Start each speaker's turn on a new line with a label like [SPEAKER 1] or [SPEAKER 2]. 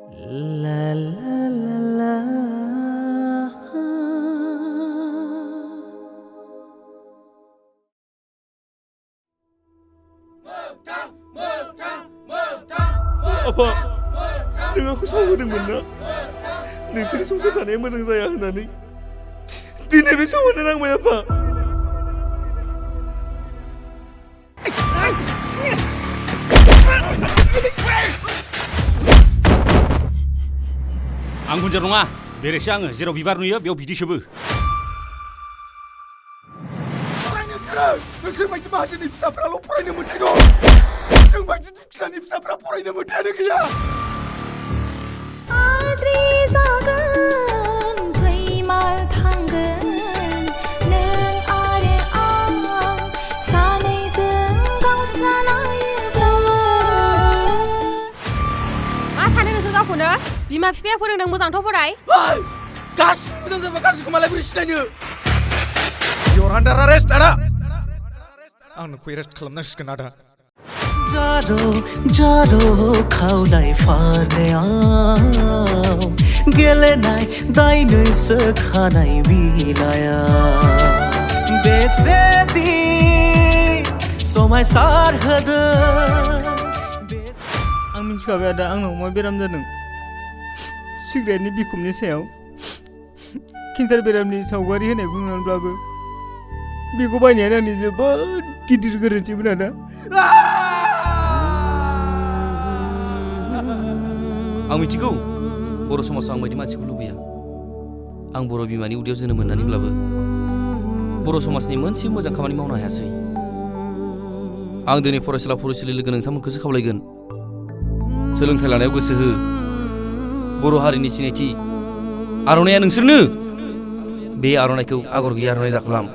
[SPEAKER 1] La la la la.
[SPEAKER 2] Apa? Neng aku salah hoदोंमोन ना? नोंसोरनि संसार जानाया मोजां जाया होननानै दिनै बे समावनो नांबाय आफा।
[SPEAKER 3] आं गुनजार नङा, बेरेसो आङो जेराव बिबार नुयो बेयाव बिदै सोबो।
[SPEAKER 2] नोंसोर बायदि माहाजोननि फिसाफ्राल' फरायनो मोन्थाय दं। जों बायदि दुखियानि फिसाफ्रा फरायनो मोन्थायानो गैया।
[SPEAKER 4] आद्रि जागोन फैमाल थांगोन नों आरो आं सानैजों गावस्रालायोब्ला।
[SPEAKER 5] मा सानो नोंसोर गावखौनो? बिमा बिफाया फोरोंदों मोजांथ' फराय।
[SPEAKER 2] गासिबो मोजां जाबा गाज्रिखौ मालाय बोरै सिनायनो? You're under arrest, आदा। आं नोंखौ एरेस्ट खालामनांसिगोन आदा।
[SPEAKER 1] जारो जारो खावलाय फारनायाव गेलेनाय दायनैसो खानाय बिलाया बेसेदि समायसार होदों।
[SPEAKER 6] आं मिथिखाबाय आदा आंनाव मा बेराम जादों। सिगारेटनि बिखुमनि सायाव केन्सार बेरामनि सावगारि होनायखौ नुनानैब्लाबो बेखौ बायनायानो आंनि जोबोद गिदिर गोरोन्थिमोन आदा।
[SPEAKER 3] आं मिथिगौ बर' समाजाव आं बायदि मानसिखौ लुबैया। आं बर' बिमानि उदैयाव जोनोम मोननानैब्लाबो बर' समाजनि मोनसे मोजां खामानि मावनो हायासै। आं दिनै फरायसुला फरायसुलि लोगो नोंथांमोनखौसो खावलायगोन, सोलोंथाइ लानायाव गोसो हो। बर' हारिनि सिनायथि आर'नाइया नोंसोरनो। बे आर'नाइखौ आगर गैयै आर'नाइ दाखालाम।